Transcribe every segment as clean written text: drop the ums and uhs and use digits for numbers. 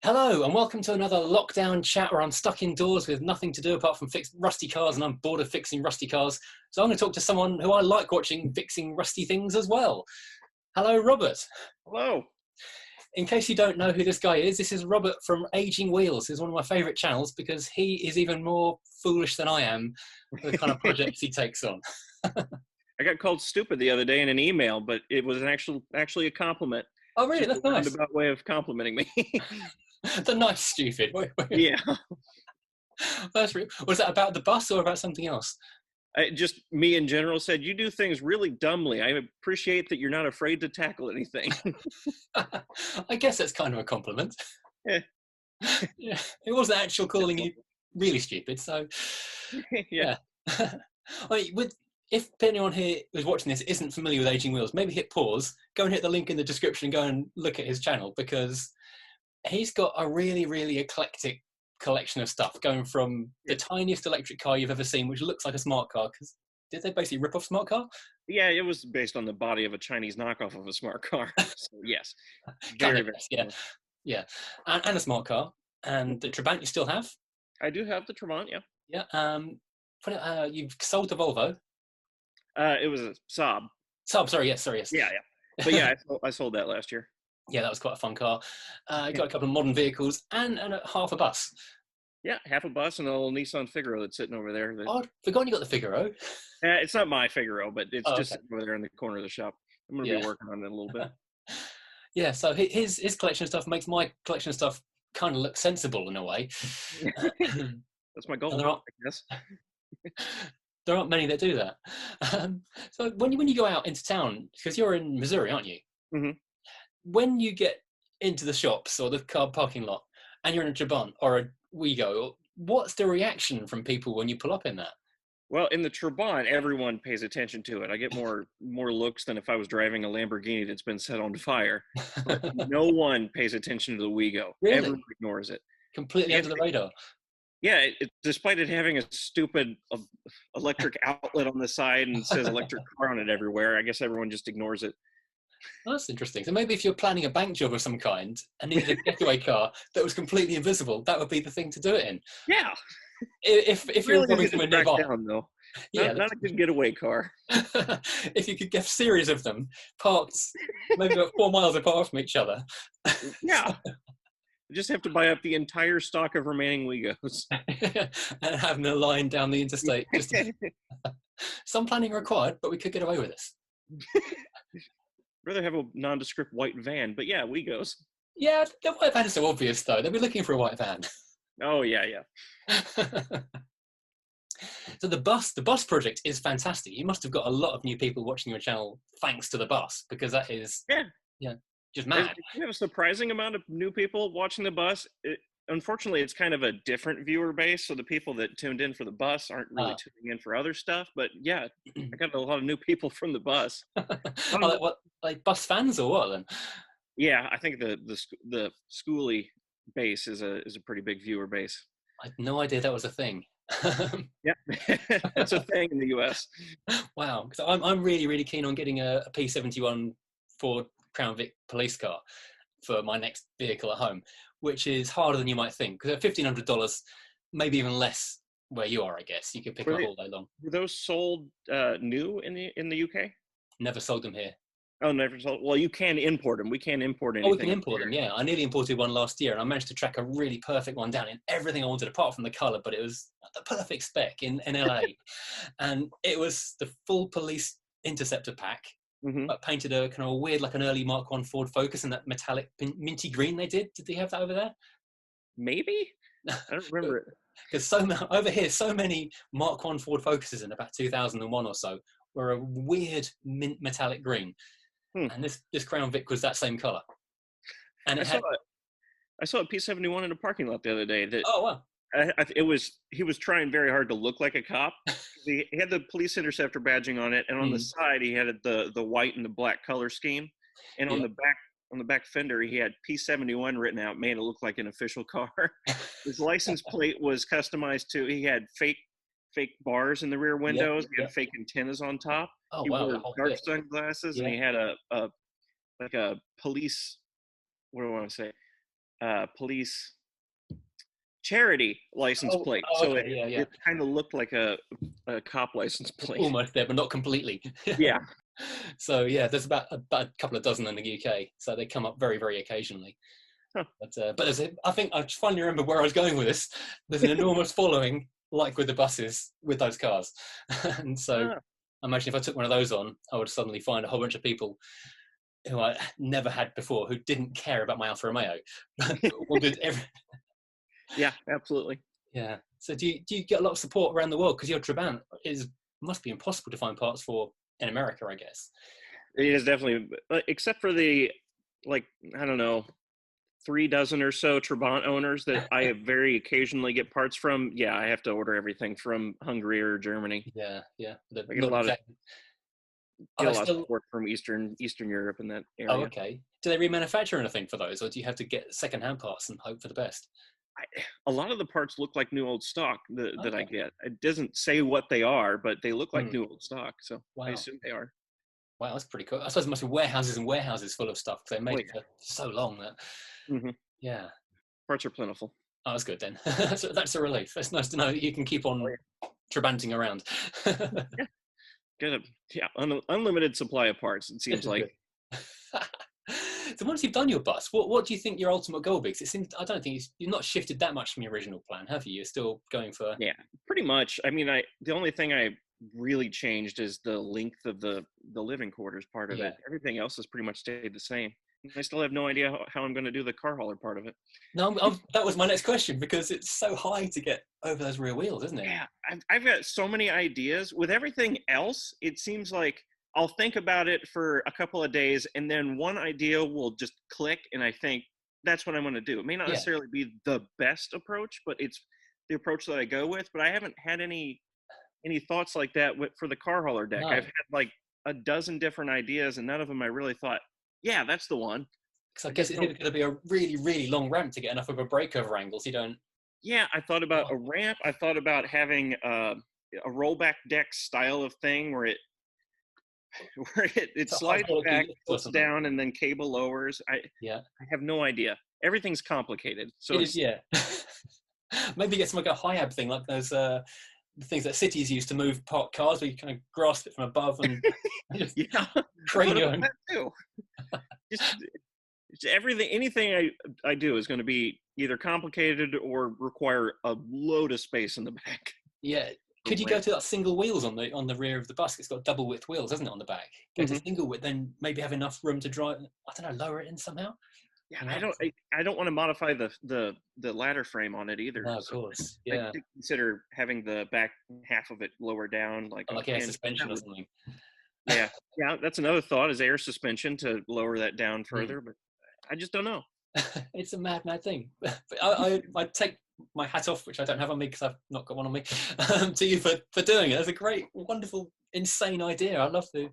Hello, and welcome to another lockdown chat where I'm stuck indoors with nothing to do apart from fix rusty cars, and I'm bored of fixing rusty cars. So I'm going to talk to someone who I like watching fixing rusty things as well. Hello, Robert. Hello. In case you don't know who this guy is, this is Robert from Aging Wheels. He's one of my favourite channels because he is even more foolish than I am for the kind of projects he takes on. I got called stupid the other day in an email, but it was actually a compliment. Oh, really? Just That's a nice. roundabout way of complimenting me. The nice stupid. Yeah. Was that about the bus or about something else? Just me in general said, you do things really dumbly. I appreciate that you're not afraid to tackle anything. I guess that's kind of a compliment. Yeah. Yeah, it wasn't actual calling you really stupid, so Yeah. yeah. If anyone here who's watching this isn't familiar with Aging Wheels, maybe hit pause, go and hit the link in the description and go and look at his channel, because he's got a really, really eclectic collection of stuff, going from the tiniest electric car you've ever seen, which looks like a smart car, because did they basically rip off smart car? Yeah, it was based on the body of a Chinese knockoff of a smart car. So yes, Kind very, of, very yeah, cool. yeah, and a smart car, and the Trabant you still have, I do have the Trabant, yeah. yeah. You've sold the Volvo. It was a Saab. Saab, sorry, yes. Yeah, yeah. But yeah, I sold that last year. Yeah, that was quite a fun car. Got a couple of modern vehicles and half a bus. Yeah, half a bus and a little Nissan Figaro that's sitting over there. Oh, I'd forgotten you got the Figaro. It's not my Figaro, but it's Oh, just okay. sitting over there in the corner of the shop. I'm going to Yeah. be working on it a little bit. Yeah, so his collection of stuff makes my collection of stuff kind of look sensible in a way. That's my goal, And I guess. there aren't many that do that. So when you go out into town, because you're in Missouri, aren't you? Hmm. When you get into the shops or the car parking lot and you're in a Trabant or a Wego, what's the reaction from people when you pull up in that? Well, in the Trabant, everyone pays attention to it. I get more looks than if I was driving a Lamborghini that's been set on fire. But no one pays attention to the Wego. Everyone Really? ignores it. Completely under the radar. Yeah, despite it having a stupid electric outlet on the side and says electric car on it everywhere, I guess everyone just ignores it. Oh, that's interesting. So maybe if you're planning a bank job of some kind and needed a getaway car that was completely invisible, that would be the thing to do it in. Yeah, If you're really robbing easy to someone track nearby, down though. yeah. Not a good getaway car. If you could get a series of them parked maybe about 4 miles apart from each other. Yeah. You just have to buy up the entire stock of remaining Legos. And having a line down the interstate. Some planning required, but we could get away with this. Rather have a nondescript white van, but yeah, Legos. Yeah, the white van is so obvious though. They'll be looking for a white van. Oh yeah, yeah. So the bus project is fantastic. You must have got a lot of new people watching your channel thanks to the bus, because that is just mad. We have a surprising amount of new people watching the bus. Unfortunately, it's kind of a different viewer base, so the people that tuned in for the bus aren't really tuning in for other stuff. But yeah, I got a lot of new people from the bus. Like bus fans or what then? Yeah, I think the schooly base is a pretty big viewer base. I had no idea that was a thing. Yeah, that's a thing in the US. Wow, because I'm really, really keen on getting a P71 Ford Crown Vic police car for my next vehicle at home, which is harder than you might think, because at $1,500, maybe even less where you are, I guess. You could pick up all day long. Were those sold new in the UK? Never sold them here. Oh, never sold. Well, you can import them. We can't import anything. Oh, we can import them, yeah. I nearly imported one last year, and I managed to track a really perfect one down in everything I wanted, apart from the colour, but it was the perfect spec in LA. And it was the full police interceptor pack, but painted a kind of a weird, like an early Mark I Ford Focus in that metallic minty green they did. Did they have that over there? Maybe? I don't remember it. Because over here, so many Mark I Ford Focuses in about 2001 or so were a weird mint metallic green. And this Crown Vic was that same colour. And I saw a P71 in a parking lot the other day. Oh wow! He was trying very hard to look like a cop. He had the police interceptor badging on it, and on the side he had the white and the black color scheme, and on the back fender he had P71 written out, made it look like an official car. His license plate was customized to. He had fake bars in the rear windows. He had fake antennas on top. Oh he wow! wore dark sunglasses, and he had a police. What do I want to say? police charity license plate, so okay, yeah, yeah. it kind of looked like a cop license plate. Almost there, but not completely. Yeah. So yeah, there's about a couple of dozen in the UK, so they come up very, very occasionally. Huh. But I think I finally remember where I was going with this. There's an enormous following, like with the buses, with those cars. And so I imagine if I took one of those on, I would suddenly find a whole bunch of people who I never had before who didn't care about my Alfa Romeo. Yeah, absolutely. Yeah. So do you get a lot of support around the world? Because your Trabant must be impossible to find parts for in America, I guess. It is definitely, except for the, like, I don't know, 3 dozen or so Trabant owners that I very occasionally get parts from. Yeah, I have to order everything from Hungary or Germany. Yeah, yeah. I get a lot of support from Eastern Europe in that area. Oh, okay. Do they remanufacture anything for those, or do you have to get second-hand parts and hope for the best? A lot of the parts look like new old stock that I get. It doesn't say what they are, but they look like new old stock, so I assume they are. Wow, that's pretty cool. I suppose there must be warehouses and warehouses full of stuff because they made it for so long that. Yeah. Parts are plentiful. Oh, that's good then. That's a relief. It's nice to know that you can keep on Trabanting around. Yeah. Get unlimited supply of parts, it seems like. So once you've done your bus, what do you think your ultimate goal is? It seems, I don't think you've not shifted that much from your original plan, have you? You're still going for... Yeah, pretty much. I mean, the only thing I really changed is the length of the living quarters part of it. Everything else has pretty much stayed the same. I still have no idea how I'm going to do the car hauler part of it. No, that was my next question, because it's so high to get over those rear wheels, isn't it? Yeah, I've got so many ideas. With everything else, it seems like I'll think about it for a couple of days, and then one idea will just click, and I think that's what I'm going to do. It may not necessarily be the best approach, but it's the approach that I go with. But I haven't had any thoughts like that for the car hauler deck. No. I've had like a dozen different ideas, and none of them I really thought, yeah, that's the one. Because I guess it's going to be a really, really long ramp to get enough of a breakover angle, so you don't... Yeah, I thought about a ramp. I thought about having a rollback deck style of thing where it slides back, flips down, and then cable lowers. I have no idea. Everything's complicated. So it is, yeah. Maybe get some like a high-ab thing, like those things that cities use to move parked cars, where you kind of grasp it from above and just train your own. Just everything, anything I do is going to be either complicated or require a load of space in the back. Yeah. Could you go to that single wheels on the rear of the bus? It's got double width wheels, hasn't it, on the back? Go to single width, then maybe have enough room to drive. I don't know, lower it in somehow. Yeah, I don't want to modify the ladder frame on it either. No, of course. Yeah. I could consider having the back half of it lower down, like air suspension or something. Yeah, that's another thought, is air suspension to lower that down further, but I just don't know. It's a mad thing. But I take my hat off, which I don't have on me because I've not got one on me, to you for doing it. That's a great, wonderful, insane idea. I love the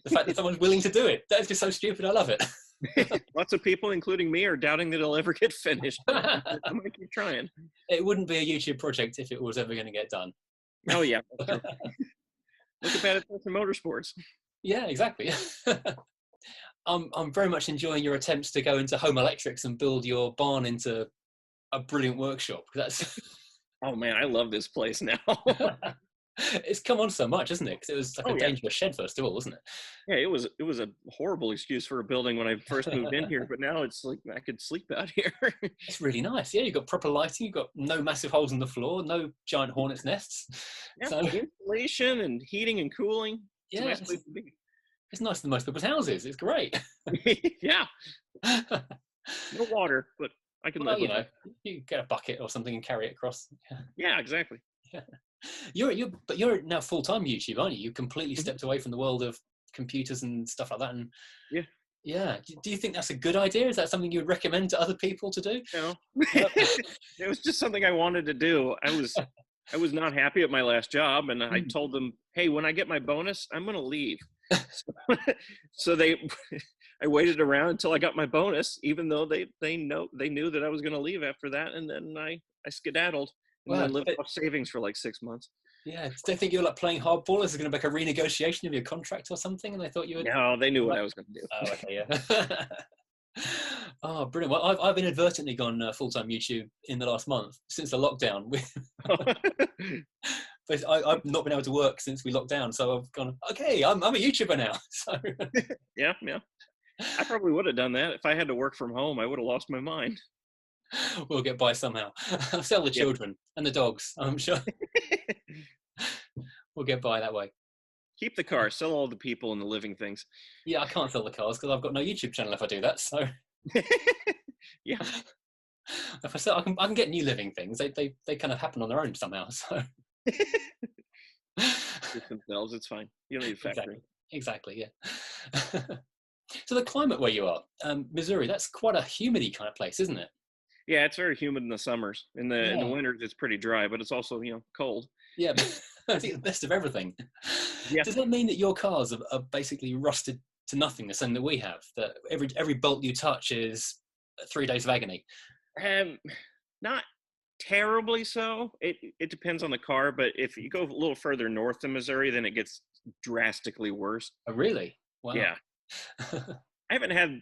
fact that someone's willing to do it. That's just so stupid. I love it. Lots of people, including me, are doubting that it'll ever get finished. I'm going to keep trying. It wouldn't be a YouTube project if it was ever going to get done. Oh, yeah. Look at it for motorsports. Yeah, exactly. I'm very much enjoying your attempts to go into home electrics and build your barn into a brilliant workshop. That's... Oh man, I love this place now. It's come on so much, isn't it? Because it was like a dangerous shed first of all, wasn't it? Yeah, it was a horrible excuse for a building when I first moved in here, but now it's like I could sleep out here. It's really nice. Yeah, you've got proper lighting, you've got no massive holes in the floor, no giant hornet's nests. Yeah, so... insulation and heating and cooling. It's a nice place to be. It's nicer than most people's houses. It's great. Yeah. No water, but I can live with it. You get a bucket or something and carry it across. Yeah, exactly. Yeah. But you're now full-time YouTube, aren't you? You completely stepped away from the world of computers and stuff like that. And yeah. Do you think that's a good idea? Is that something you would recommend to other people to do? No. It was just something I wanted to do. I was not happy at my last job, and I told them, hey, when I get my bonus, I'm going to leave. So I waited around until I got my bonus, even though they knew that I was going to leave after that, and then I skedaddled and then lived off savings for like 6 months. Yeah, did they think you were like playing hardball? This is going to make a renegotiation of your contract or something, and they thought you would? No, they knew what I was going to do. Oh, okay, yeah. Oh, brilliant. Well, I've inadvertently gone full-time YouTube in the last month since the lockdown. But I've not been able to work since we locked down, so I've gone, okay, I'm a YouTuber now. So Yeah, yeah. I probably would have done that if I had to work from home. I would have lost my mind. we'll get by somehow. I'll sell the Yeah. children and the dogs. I'm sure we'll get by that way. Keep the car, sell all the people and the living things. Yeah, I can't sell the cars because I've got no YouTube channel if I do that. So Yeah. if I sell, I can get new living things. They kind of happen on their own somehow. So With themselves, it's fine. You don't need a factory. Exactly. Yeah. So the climate where you are, Missouri, that's quite a humidity kind of place, isn't it? Yeah, it's very humid in the summers. In the winters, it's pretty dry, but it's also cold. Yeah, but I think the best of everything. Yeah. Does that mean that your cars are basically rusted to nothing, the same that we have? That every bolt you touch is 3 days of agony? Not terribly so. It depends on the car, but if you go a little further north in Missouri, then it gets drastically worse. Oh, really? Wow. Yeah. I haven't had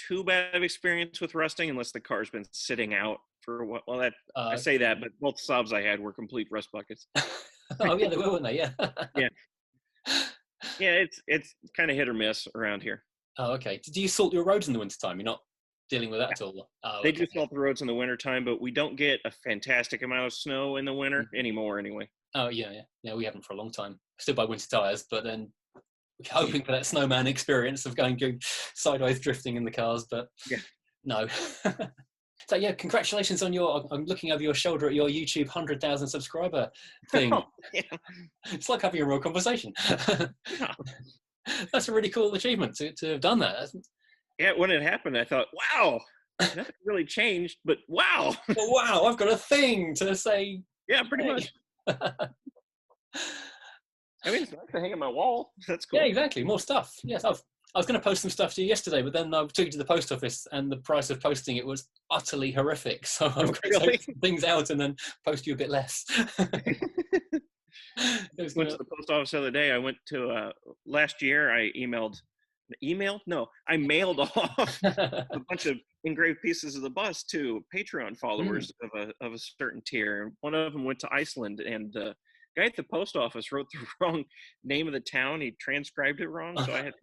too bad of experience with rusting unless the car's been sitting out for a while. Well, I say that, but both Saabs I had were complete rust buckets. Oh yeah, they were, weren't they? Yeah. Yeah. Yeah, it's kind of hit or miss around here. Oh, okay. Do you salt your roads in the wintertime? You're not dealing with that at all? Oh, they do salt the roads in the wintertime, but we don't get a fantastic amount of snow in the winter anymore anyway. Oh, yeah. We haven't for a long time. Still buy winter tyres, but then hoping for that snowman experience of going sideways drifting in the cars, but no. So yeah, congratulations on I'm looking over your shoulder at your YouTube 100,000 subscriber thing. Oh, yeah. It's like having a real conversation. Yeah. That's a really cool achievement to have done that. Yeah, when it happened, I thought, wow, nothing really changed, but wow. Well, wow, I've got a thing to say. Yeah, pretty much. I mean, it's nice to hang on my wall. That's cool. Yeah, exactly. More stuff. Yes, I was going to post some stuff to you yesterday, but then I took it to the post office and the price of posting it was utterly horrific. So I'm going to take things out and then post you a bit less. Went to the post office the other day. I went to, last year I I mailed off a bunch of engraved pieces of the bus to Patreon followers of a certain tier. And one of them went to Iceland, and the guy at the post office wrote the wrong name of the town. He transcribed it wrong, so I had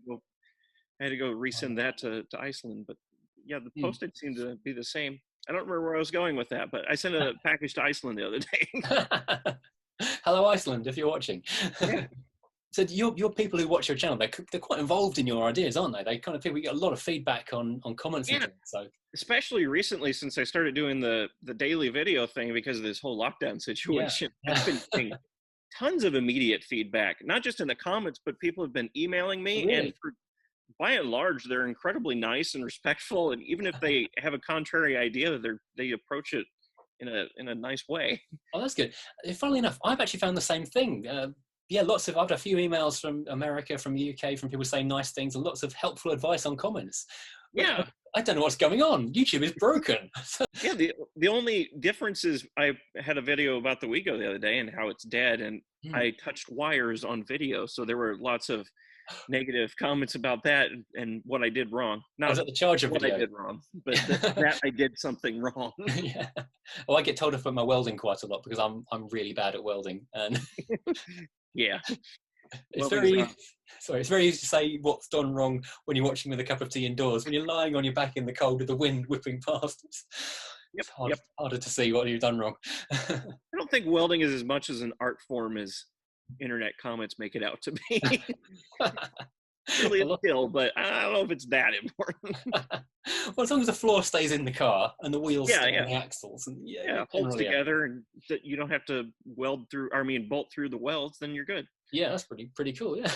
to go resend that to Iceland. But yeah, the postage seemed to be the same. I don't remember where I was going with that, but I sent a package to Iceland the other day. Hello, Iceland, if you're watching. Yeah. So your people who watch your channel, they're quite involved in your ideas, aren't they? They kind of people, we get a lot of feedback on comments and things. So especially recently, since I started doing the daily video thing because of this whole lockdown situation, I've been getting tons of immediate feedback, not just in the comments, but people have been emailing me. Really? And by and large, they're incredibly nice and respectful. And even if they have a contrary idea, they approach it in a nice way. Oh, that's good. Funnily enough, I've actually found the same thing. I've had a few emails from America, from the UK, from people saying nice things and lots of helpful advice on comments. Yeah. I don't know what's going on. YouTube is broken. Yeah, the only difference is I had a video about the Wego the other day and how it's dead, and I touched wires on video, so there were lots of negative comments about that and what I did wrong. Not was that the charger what video? I did wrong, but that I did something wrong. Yeah. Well, I get told off for my welding quite a lot because I'm really bad at welding, and yeah. It's very easy to say what's done wrong when you're watching with a cup of tea indoors. When you're lying on your back in the cold with the wind whipping past, it's harder to see what you've done wrong. I don't think welding is as much as an art form as internet comments make it out to be. Really a skill, but I don't know if it's that important. Well, as long as the floor stays in the car and the wheels stay on the axles, and holds together, and that you don't have to bolt through the welds, then you're good. Yeah, that's pretty cool. Yeah.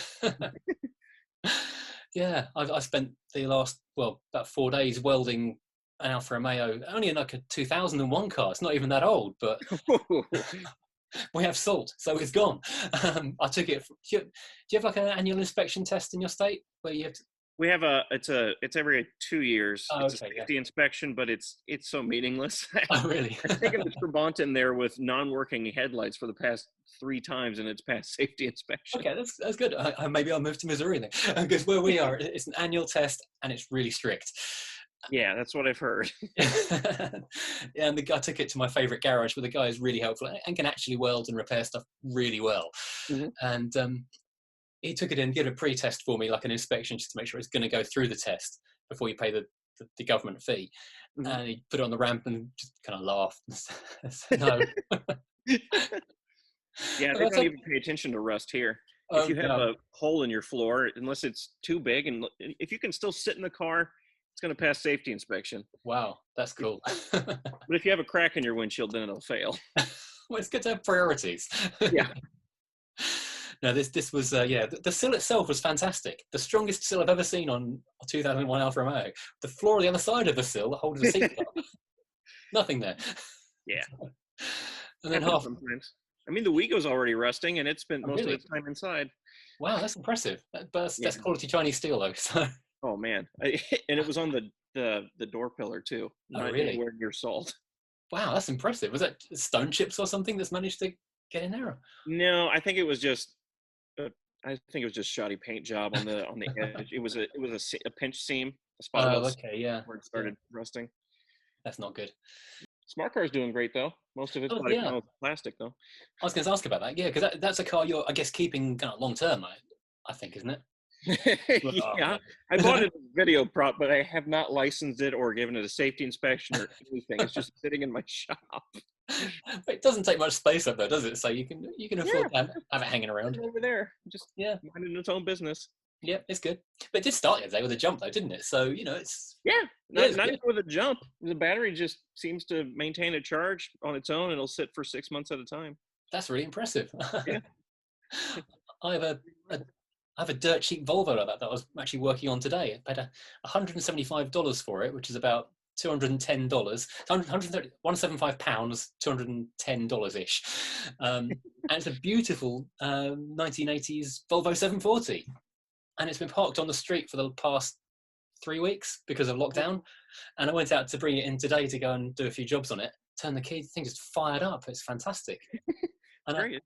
Yeah, I spent the last about 4 days welding an Alfa Romeo, only in like a 2001 car. It's not even that old, but we have salt, so it's gone. I took it. Do you have like an annual inspection test in your state where you have to? We have it's every 2 years. It's a safety inspection, but it's so meaningless. Oh, really? I've taken the Trabant in there with non-working headlights for the past 3 times, and it's passed safety inspection. Okay, that's good. Maybe I'll move to Missouri then, because where we are, it's an annual test and it's really strict. Yeah, that's what I've heard. Yeah, and the guy took it to my favourite garage, where the guy is really helpful and can actually weld and repair stuff really well. Mhm. And he took it in, did a pre-test for me, like an inspection, just to make sure it's going to go through the test before you pay the government fee. Mhm. And he put it on the ramp and just kind of laughed. Said, no. Yeah, And they I don't said, even pay attention to rust here. If oh you have no. a hole in your floor, unless it's too big, and if you can still sit in the car, it's going to pass safety inspection. Wow, that's cool. But if you have a crack in your windshield, then it'll fail. Well, it's good to have priorities. Yeah. No, this was yeah. The sill itself was fantastic. The strongest sill I've ever seen on a 2001 Alfa Romeo. The floor on the other side of the sill that holds the seat up. Nothing there. Yeah. And then Happens half. sometimes. I mean, the Wigo's already rusting, and it spent Oh, most of really? its time inside. Wow, that's impressive. That's Yeah. quality Chinese steel though. So. Oh man, and it was on the door pillar too, Oh, not really? anywhere near salt. Wow, that's impressive. Was that stone chips or something that's managed to get in there? No, I think it was just. I think it was just shoddy paint job on the edge. It was a pinch seam, a spot Oh, weld okay, yeah, where it yeah. started rusting. That's not good. Smart car's doing great though. Most of its Oh, body yeah. panel is plastic though. I was going to ask about that. Yeah, because that's a car you're, I guess, keeping kind of long term. I think, isn't it? Oh, Yeah, I bought it as a video prop, but I have not licensed it or given it a safety inspection or anything. It's just sitting in my shop. It doesn't take much space up there, does it? So you can afford Yeah, to have it hanging around. over there, just Yeah, minding its own business. yeah, it's good. But it did start yesterday with a jump though, didn't it? So Yeah, yeah, not it's not good. even with a jump. The battery just seems to maintain a charge on its own. It'll sit for 6 months at a time. That's really impressive. Yeah. I have I have a dirt cheap Volvo like that I was actually working on today. I paid $175 for it, which is about $210, £175, $210 ish. And it's a beautiful 1980s Volvo 740. And it's been parked on the street for the past 3 weeks because of lockdown. And I went out to bring it in today to go and do a few jobs on it. Turn the key, the thing just fired up. It's fantastic. And Great.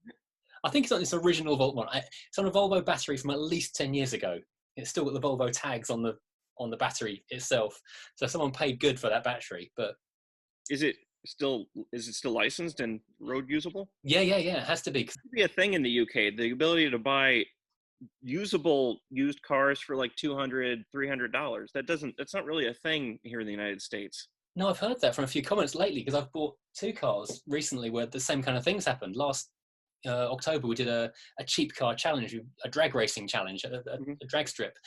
I think it's on this original Volvo one. It's on a Volvo battery from at least 10 years ago. It's still got the Volvo tags on the battery itself. So someone paid good for that battery. But Is it still licensed and road usable? yeah, it has to be. It could be a thing in the UK. The ability to buy usable used cars for like $200-300. That's not really a thing here in the United States. No, I've heard that from a few comments lately because I've bought 2 cars recently where the same kind of things happened. Last October, we did a cheap car challenge, a drag racing challenge at Mhm. a drag strip.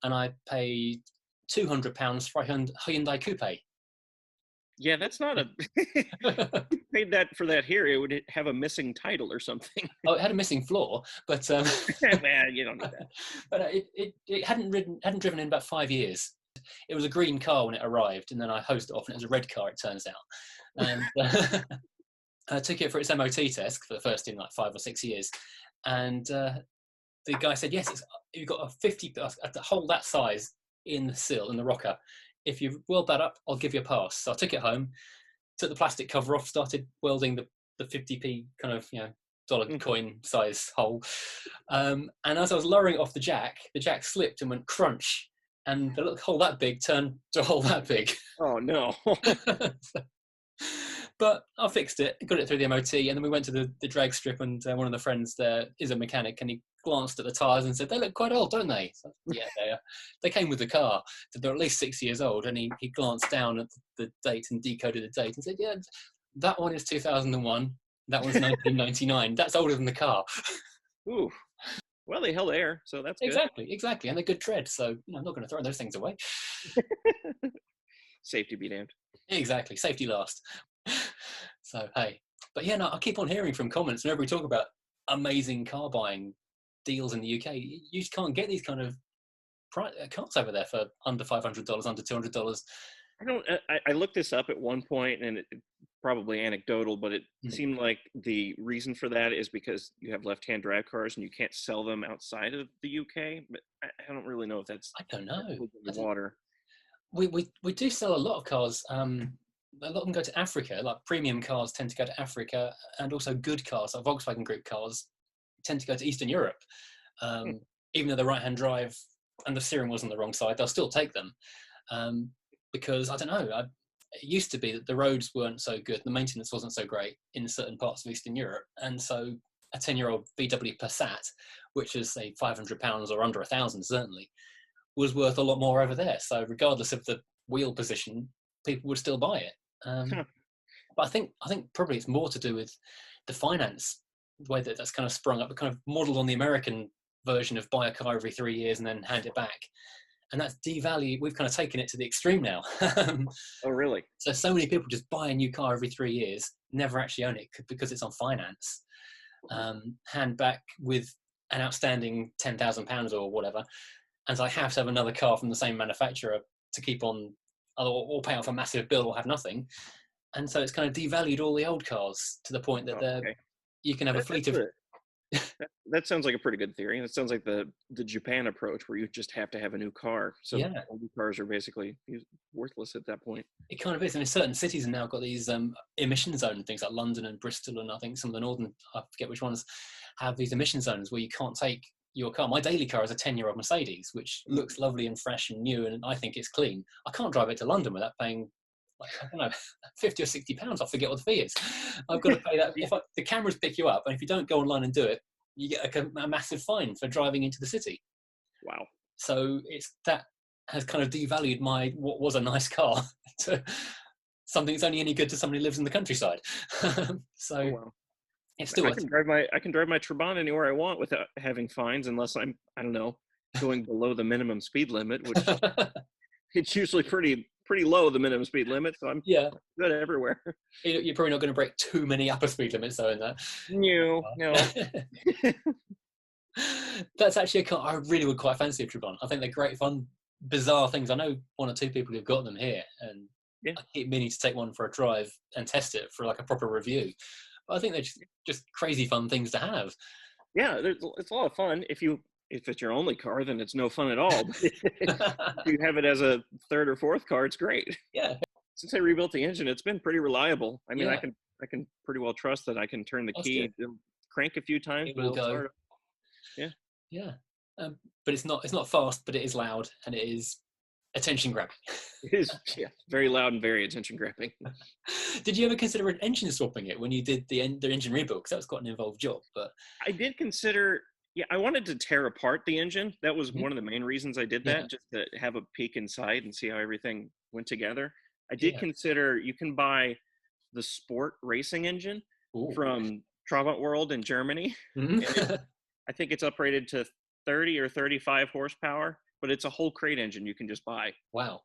And I paid £200 for a Hyundai Coupe. Yeah, that's not a paid that for that here. It would have a missing title or something. Oh, it had a missing floor, but Man, you don't need that. but it hadn't driven in about 5 years. It was a green car when it arrived, and then I hosed it off, and it was a red car. It turns out, and I took it for its MOT test for the first in like 5 or 6 years, and the guy said, "Yes, you've got a 50 a hole that size in the sill in the rocker. If you weld that up, I'll give you a pass." So I took it home, took the plastic cover off, started welding the 50p kind of dollar coin size hole, and as I was lowering it off the jack slipped and went crunch, and the little hole that big turned to a hole that big. Oh no. But I fixed it, got it through the MOT, and then we went to the drag strip, and one of the friends there is a mechanic, and he glanced at the tyres and said, "They look quite old, don't they?" So, yeah, they came with the car. So they're at least 6 years old, and he glanced down at the date and decoded the date and said, "Yeah, that one is 2001, that one's 1999. That's older than the car." Ooh. Well, they held air, so that's good. Exactly, and they're good tread, so I'm not going to throw those things away. Safety be damned. Exactly, safety last. So hey, but yeah, no, I keep on hearing from comments whenever we talk about amazing car buying deals in the UK. You just can't get these kind of cars over there for under $500, under $200. I looked this up at one point, and it probably anecdotal, but it seemed like the reason for that is because you have left-hand drive cars and you can't sell them outside of the UK. But I don't really know if that's. I don't know. In the water. We do sell a lot of cars. A lot of them go to Africa. Like premium cars tend to go to Africa, and also good cars, like Volkswagen Group cars, tend to go to Eastern Europe. Even though they're right-hand drive and the steering wheel's on the wrong side, they'll still take them. because I don't know. It used to be that the roads weren't so good, the maintenance wasn't so great in certain parts of Eastern Europe, and so a 10-year-old VW Passat, which is say £500 or under 1,000 certainly, was worth a lot more over there. So regardless of the wheel position, people would still buy it. But I think probably it's more to do with the finance, the way that that's kind of sprung up, kind of modelled on the American version of buy a car every 3 years and then hand it back. And that's devalued. We've kind of taken it to the extreme now. Oh, really? So many people just buy a new car every 3 years, never actually own it because it's on finance, hand back with an outstanding £10,000 or whatever. And so I have to have another car from the same manufacturer to keep on, or pay off a massive bill or have nothing. And so it's kind of devalued all the old cars to the point that you can have a fleet of... That sounds like a pretty good theory. It sounds like the Japan approach, where you just have to have a new car. So all new cars are basically worthless at that point. It kind of is. I mean, certain cities have now got these emission zone things, like London and Bristol, and I think some of the northern, I forget which ones, have these emission zones where you can't take your car. My daily car is a 10-year-old Mercedes, which looks lovely and fresh and new, and I think it's clean. I can't drive it to London without paying, like, I don't know, £50 or £60. I forget what the fee is. I've got to pay that. The cameras pick you up, and if you don't go online and do it, you get a massive fine for driving into the city. Wow. So that has kind of devalued what was a nice car to something that's only any good to somebody who lives in the countryside. It's still. I can drive my Trabant anywhere I want without having fines, unless I don't know, going below the minimum speed limit, which it's usually pretty low, the minimum speed limit. So I'm good everywhere. You're probably not going to break too many upper speed limits though in that. No. That's actually a car I really would quite fancy a Trabant. I think they're great fun, bizarre things. I know 1 or 2 people who've got them here, and I keep meaning to take one for a drive and test it for like a proper review. But I think they're just crazy fun things to have. Yeah, it's a lot of fun. If it's your only car, then it's no fun at all. If you have it as a 3rd or 4th car, it's great. Yeah. Since I rebuilt the engine, it's been pretty reliable. I mean, I can pretty well trust that I can turn the key, crank a few times, it will go. Yeah. But it's not fast, but it is loud, and it is attention grabbing. It is, very loud and very attention grabbing. Did you ever consider engine swapping it when you did the engine rebuild? Because that was quite an involved job. But I did consider. Yeah, I wanted to tear apart the engine. That was one of the main reasons I did that, just to have a peek inside and see how everything went together. I did consider, you can buy the sport racing engine from Trabant World in Germany. I think it's uprated to 30 or 35 horsepower, but it's a whole crate engine you can just buy. Wow.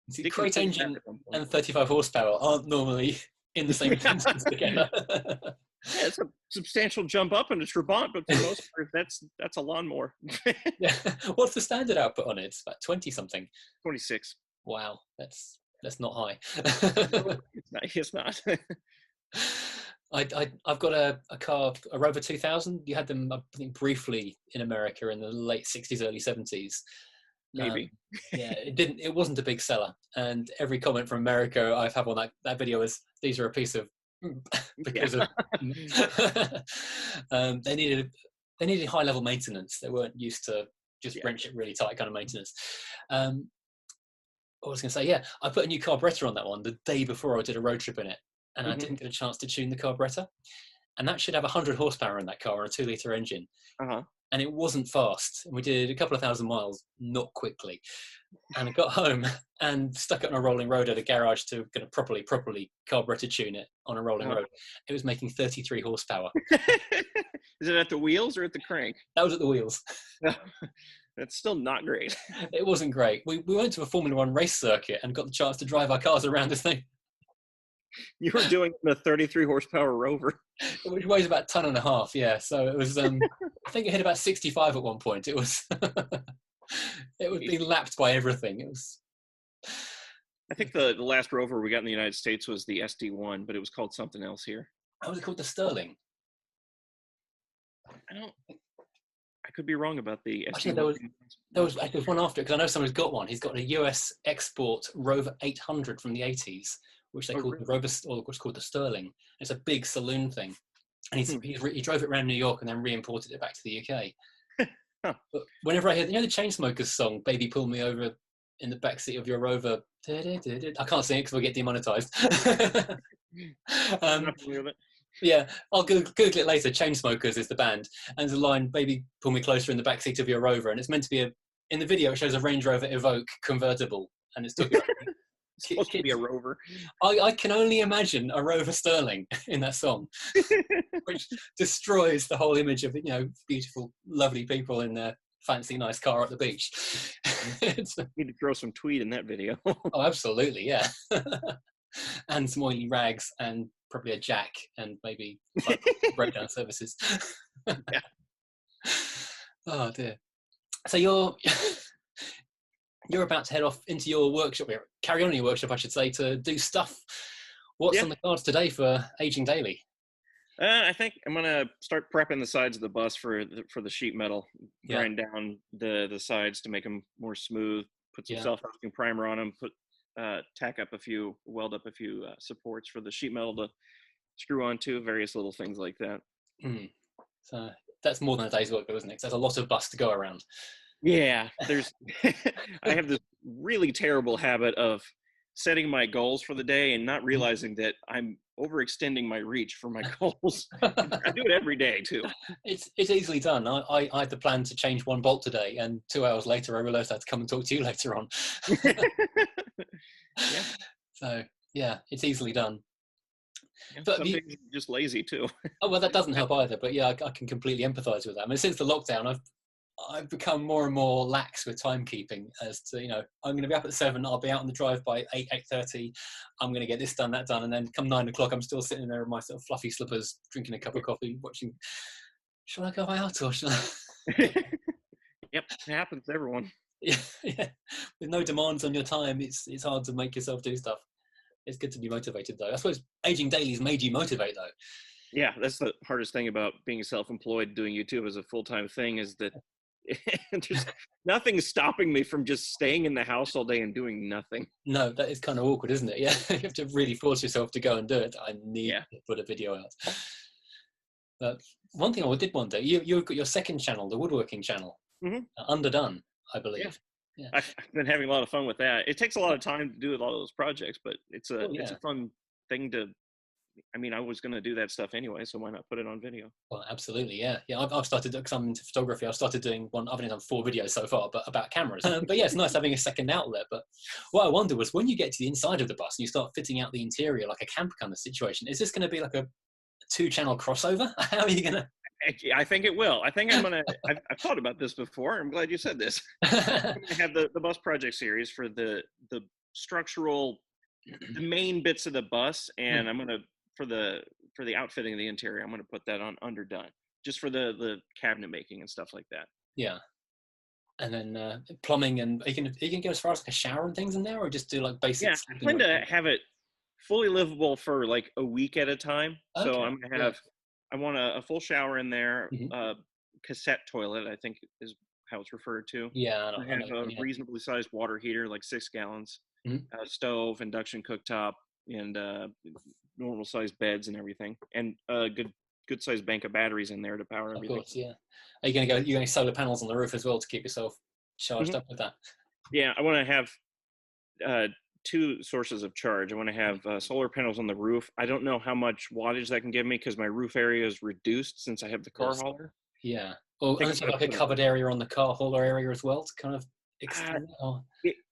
See, the crate engine and 35 horsepower aren't normally in the same sentence together. Yeah, it's a substantial jump up in a Trabant, but for the most part, that's a lawnmower. What's the standard output on it? It's about 20 something. 26. Wow, that's not high. It's not. I've got a car, a Rover 2000. You had them, I think, briefly in America in the late 60s, early 70s. Maybe. It wasn't a big seller, and every comment from America I've had on that video is, these are a piece of because of they needed high level maintenance. They weren't used to just wrench it really tight kind of maintenance. I was going to say, I put a new carburetor on that one the day before I did a road trip in it, and I didn't get a chance to tune the carburetor, and that should have 100 horsepower in that car on a 2-litre engine. And it wasn't fast. And we did a couple of thousand miles, not quickly. And I got home and stuck it on a rolling road at a garage to kind of properly carburetor tune it on a rolling road. It was making 33 horsepower. Is it at the wheels or at the crank? That was at the wheels. That's still not great. It wasn't great. We went to a Formula 1 race circuit and got the chance to drive our cars around this thing. You were doing a 33 horsepower Rover, which weighs about 1.5 tons. Yeah, so it was. I think it hit about 65 at one point. It was. It was being lapped by everything. It was. I think the last Rover we got in the United States was the SD1, but it was called something else here. How was it called? The Sterling. I could be wrong about the SD1. Actually, there was one after it, because I know someone's got one. He's got a US export Rover 800 from the 80s. Which they called the Rover, or what's called the Sterling. It's a big saloon thing, and he drove it around New York and then re-imported it back to the UK. But whenever I hear, the Chainsmokers song "Baby Pull Me Over in the backseat of your Rover. I can't sing it because we'll get demonetized. I'm not familiar with it. Yeah, I'll Google it later. Chainsmokers is the band, and there's a line, "Baby, pull me closer in the backseat of your Rover," and it's meant to be in the video. It shows a Range Rover Evoque convertible, and it's talking about It's supposed to be a Rover. I can only imagine a Rover Sterling in that song, which destroys the whole image of beautiful, lovely people in their fancy, nice car at the beach. Need to throw some tweed in that video. Oh, absolutely, yeah. And some oily rags, and probably a jack, and maybe breakdown services. Yeah. Oh dear. So you're about to head off into your workshop, carry on in your workshop, I should say, to do stuff. What's on the cards today for Aging Daily? I think I'm gonna start prepping the sides of the bus for the sheet metal. Grind down the sides to make them more smooth. Put some self-housing primer on them. Weld up a few supports for the sheet metal to screw onto. Various little things like that. Mm. So that's more than a day's work, though, isn't it? 'Cause there's a lot of bus to go around. Yeah, there's. I have this really terrible habit of setting my goals for the day and not realizing that I'm overextending my reach for my goals. I do it every day too. It's easily done. I had the plan to change one bolt today, and 2 hours later I realized I had to come and talk to you later on. Yeah. So yeah, it's easily done. Yeah, but some days are just lazy too. Oh well, that doesn't help either. But yeah, I can completely empathise with that. I mean, since the lockdown, I've become more and more lax with timekeeping. As to I'm going to be up at 7. I'll be out on the drive by 8:30. I'm going to get this done, that done, and then come 9 o'clock, I'm still sitting there in my sort of fluffy slippers, drinking a cup of coffee, watching. Shall I go out or shall I? Yep, it happens to everyone. Yeah. With no demands on your time, it's hard to make yourself do stuff. It's good to be motivated, though. I suppose Aging Daily's made you motivate, though. Yeah, that's the hardest thing about being self-employed, doing YouTube as a full-time thing, is that there's nothing stopping me from just staying in the house all day and doing nothing. No, that is kind of awkward, isn't it? Yeah, you have to really force yourself to go and do it. I need to put a video out. But one thing I did wonder, you've got your second channel, the woodworking channel, Underdone, I believe. Yeah. I've been having a lot of fun with that. It takes a lot of time to do a lot of those projects, but it's a fun thing to. I mean, I was going to do that stuff anyway, so why not put it on video? Well, absolutely, yeah. I've started, because I'm into photography, I've started doing one. I've only done 4 videos so far, but about cameras. But yeah, it's nice having a second outlet. But what I wonder was, when you get to the inside of the bus and you start fitting out the interior like a camp kind of situation, is this going to be like a 2-channel crossover? How are you going to? I think it will. I think I'm going to, I've thought about this before. I'm glad you said this. I have the bus project series for the structural, the main bits of the bus. And I'm going to, for the outfitting of the interior, I'm going to put that on Underdone, just for the cabinet making and stuff like that. Yeah. And then plumbing, and you can go as far as like a shower and things in there, or just do like basic. Yeah, I plan to have it fully livable for like a week at a time. Okay. So I'm going to have, I want a full shower in there, cassette toilet, I think is how it's referred to. Yeah. I have a reasonably sized water heater, like 6 gallons, stove, induction cooktop, and normal sized beds and everything, and a good sized bank of batteries in there to power everything. Of course, yeah. Are you going to go solar panels on the roof as well to keep yourself charged up with that? Yeah, I want to have 2 sources of charge. I want to have solar panels on the roof. I don't know how much wattage that can give me because my roof area is reduced since I have the car hauler. Yeah. Or like a covered area on the car hauler area as well to kind of extend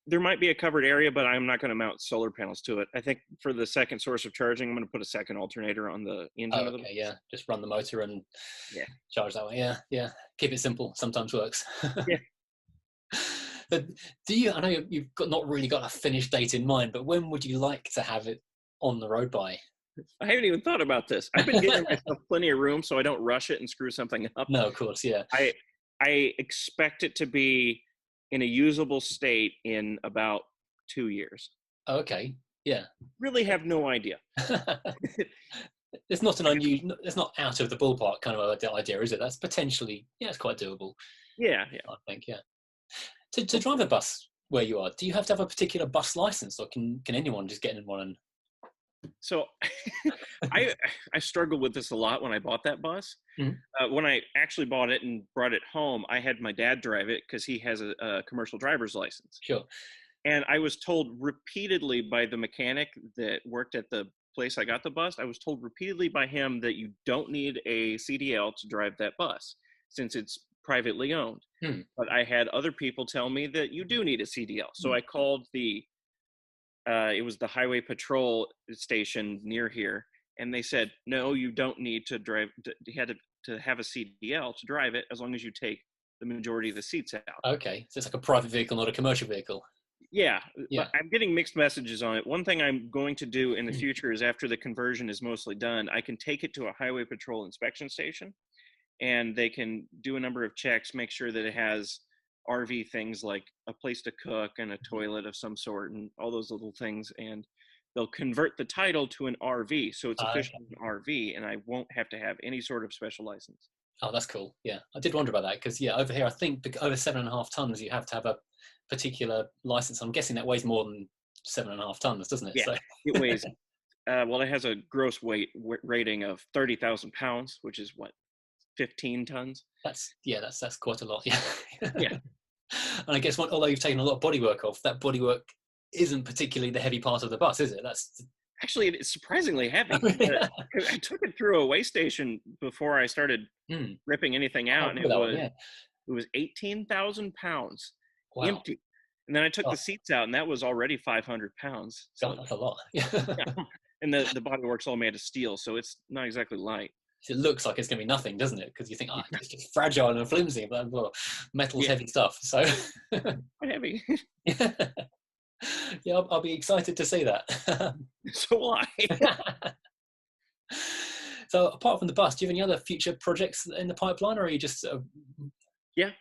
there might be a covered area, but I'm not going to mount solar panels to it. I think for the second source of charging, I'm going to put a second alternator on the engine of the bus. Yeah. Just run the motor and charge that way. Yeah. Keep it simple. Sometimes works. Yeah. But I know you've not really got a finished date in mind, but when would you like to have it on the road by? I haven't even thought about this. I've been giving myself plenty of room so I don't rush it and screw something up. No, of course, yeah. I expect it to be in a usable state in about 2 years. Okay, yeah. Really have no idea. It's not an unusual, it's not out of the ballpark kind of idea, is it? That's potentially, it's quite doable. Yeah. I think, yeah. To drive a bus where you are, do you have to have a particular bus license, or can anyone just get in one? So I struggled with this a lot when I bought that bus. When I actually bought it and brought it home, I had my dad drive it because he has a commercial driver's license. Sure. And I was told repeatedly by the mechanic that worked at the place I got the bus, I was told repeatedly by him that you don't need a CDL to drive that bus since it's privately owned. Hmm. But I had other people tell me that you do need a CDL. So I called it was the highway patrol station near here. And they said, no, you don't need to drive, you had to have a CDL to drive it as long as you take the majority of the seats out. Okay, so it's like a private vehicle, not a commercial vehicle. Yeah, Yeah. but I'm getting mixed messages on it. One thing I'm going to do in the future is after the conversion is mostly done, I can take it to a highway patrol inspection station and they can do a number of checks, make sure that it has RV things like a place to cook and a toilet of some sort and all those little things. And they'll convert the title to an RV. So it's officially an RV and I won't have to have any sort of special license. Oh, that's cool. Yeah, I did wonder about that because over here, I think over 7.5 tons, you have to have a particular license. I'm guessing that weighs more than 7.5 tons, doesn't it? Yeah, so. It weighs. Well, it has a gross weight rating of 30,000 pounds, which is what, 15 tons. That's quite a lot. Yeah. Yeah. And I guess although you've taken a lot of bodywork off, that bodywork isn't particularly the heavy part of the bus, is it? That's actually it's surprisingly heavy. I took it through a weigh station before I started ripping anything out, and it was 18,000 pounds empty. And then I took the seats out, and that was already 500 pounds. So that's a lot. Yeah. And the bodywork's all made of steel, so it's not exactly light. It looks like it's going to be nothing, doesn't it? Because you think, it's just fragile and flimsy, but metal's heavy stuff. So quite heavy. Yeah, I'll be excited to see that. So will I. So apart from the bus, do you have any other future projects in the pipeline, or are you just Yeah,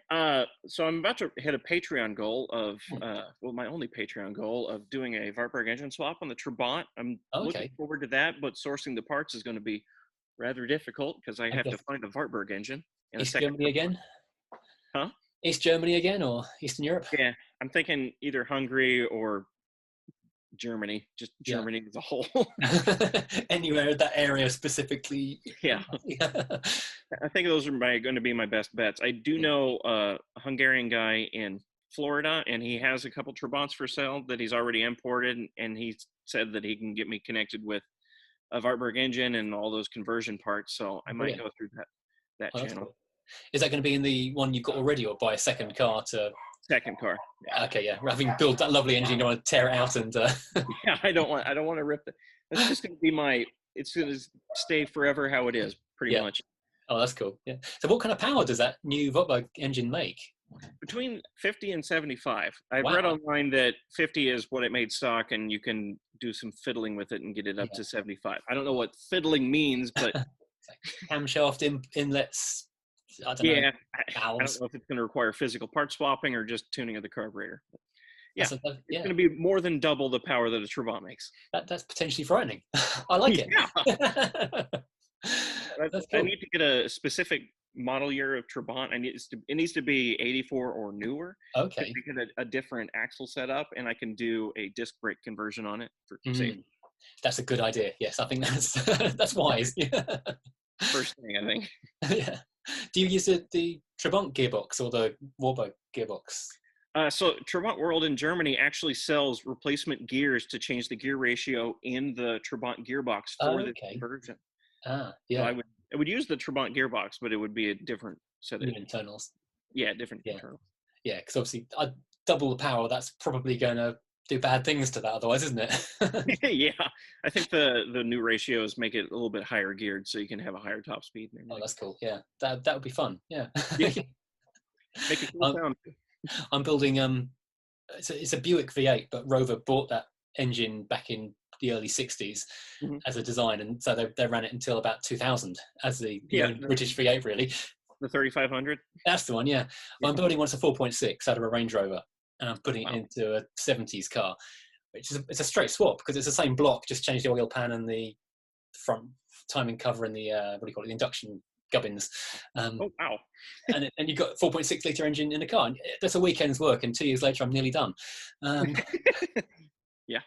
so I'm about to hit a Patreon goal of, my only Patreon goal of doing a Wartburg engine swap on the Trabant. I'm looking forward to that, but sourcing the parts is going to be rather difficult because I have to find a Wartburg engine. East Germany again? Huh? East Germany again, or Eastern Europe? Yeah, I'm thinking either Hungary or Germany, just Germany as a whole. Anywhere in that area specifically. Yeah. I think those are going to be my best bets. I do know a Hungarian guy in Florida, and he has a couple Trabants for sale that he's already imported, and he said that he can get me connected with a Wartburg engine and all those conversion parts, so I might go through that channel. Cool. Is that going to be in the one you've got already, or buy a second car to... Second car. Yeah. Okay, yeah. Having built that lovely engine, you don't want to tear it out and... Yeah, I don't want to rip it. That's just going to be it's going to stay forever how it is, pretty much. Oh, that's cool. Yeah. So what kind of power does that new Wartburg engine make? Between 50 and 75. I've read online that 50 is what it made stock, and you can do some fiddling with it and get it up to 75. I don't know what fiddling means, but... Camshaft inlets... I don't know. I don't know if it's going to require physical part swapping or just tuning of the carburetor. Yeah, it's going to be more than double the power that a Trabant makes. That's potentially frightening. I like it. I need to get a specific model year of Trabant. It needs to be 84 or newer. Okay. To get a different axle setup, and I can do a disc brake conversion on it for safety. That's a good idea. Yes, I think that's wise. First thing, I think. Yeah. Do you use the Trabant gearbox or the Wartburg gearbox? So Trabant World in Germany actually sells replacement gears to change the gear ratio in the Trabant gearbox for the conversion. Yeah. So I would use the Trabant gearbox, but it would be a different set of internals. Yeah, different internals. Yeah, because obviously double the power. That's probably going to do bad things to that otherwise, isn't it? Yeah, I think the new ratios make it a little bit higher geared, so you can have a higher top speed. Oh, that's cool. Yeah, that would be fun. Yeah. Make a cool sound. I'm building it's a Buick V8, but Rover bought that engine back in the early 60s as a design, and so they ran it until about 2000 as the British V8, really. The 3500. That's the one. Yeah. Well, I'm building one that's a 4.6 out of a Range Rover, and I'm putting it into a 70s car, which is it's a straight swap because it's the same block, just change the oil pan and the front timing cover and the the induction gubbins. Oh wow! and you've got a 4.6 litre engine in the car. And that's a weekend's work, and 2 years later, I'm nearly done. Yeah,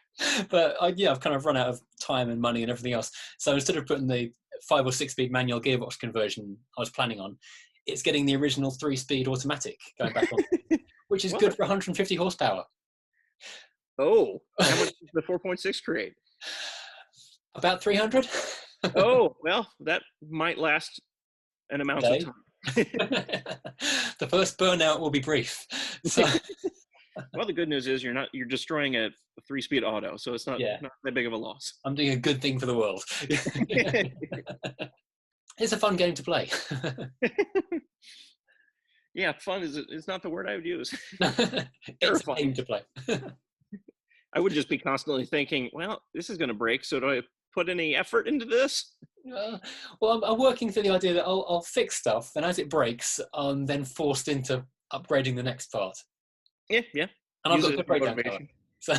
but I've kind of run out of time and money and everything else. So instead of putting the 5 or 6 speed manual gearbox conversion I was planning on, it's getting the original 3-speed automatic going back on, which is good for 150 horsepower. Oh, how much does the 4.6 create? About 300. Oh, well, that might last an amount of Day. time. The first burnout will be brief. So, Well, the good news is you're destroying a 3-speed auto, so it's not that big of a loss. I'm doing a good thing for the world. It's a fun game to play. Yeah, fun is not the word I would use. It's a game to play. I would just be constantly thinking, well, this is going to break, so do I put any effort into this? Well, I'm working through the idea that I'll fix stuff, and as it breaks, I'm then forced into upgrading the next part. Yeah. And I've got good breakdown cover. So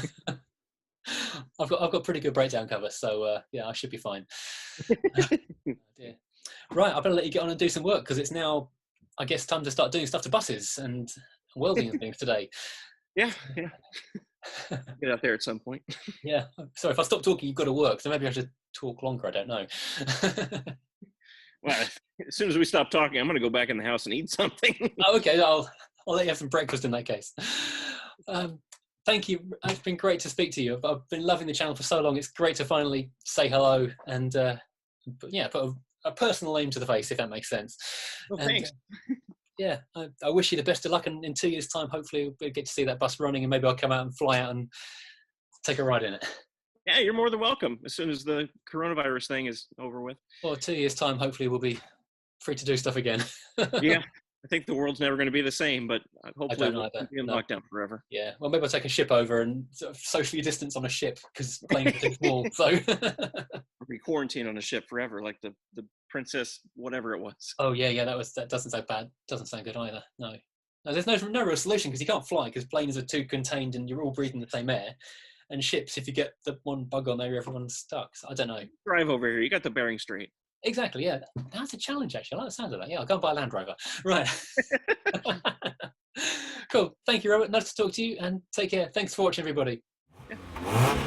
I've got pretty good breakdown cover, so yeah, I should be fine. Right, I better let you get on and do some work because it's now, I guess, time to start doing stuff to buses and welding and things today. Yeah. Get out there at some point. Yeah. Sorry, if I stop talking, you've got to work, so maybe I should talk longer. I don't know. Well, as soon as we stop talking, I'm going to go back in the house and eat something. Oh, okay. I'll let you have some breakfast in that case. Thank you. It's been great to speak to you. I've been loving the channel for so long. It's great to finally say hello and put a personal name to the face, if that makes sense. Well, thanks. Yeah, I wish you the best of luck, and in 2 years' time, hopefully we'll get to see that bus running, and maybe I'll come out and fly out and take a ride in it. Yeah, you're more than welcome as soon as the coronavirus thing is over with. Well, 2 years' time, hopefully we'll be free to do stuff again. Yeah, I think the world's never going to be the same, but hopefully we'll be in lockdown forever. Yeah, well, maybe I'll take a ship over and sort of socially distance on a ship because planes are too small. So be quarantined on a ship forever, like the Princess whatever it was. Oh yeah, that doesn't sound bad. Doesn't sound good either. No, there's no real solution because you can't fly because planes are too contained and you're all breathing the same air. And ships, if you get the one bug on there, everyone's stuck. So I don't know. Drive over here. You got the bearing straight. Exactly, yeah. That's a challenge, actually. I like the sound of that. Yeah, I'll go and buy a Land Rover. Right. Cool. Thank you, Robert. Nice to talk to you, and take care. Thanks for watching, everybody. Yeah.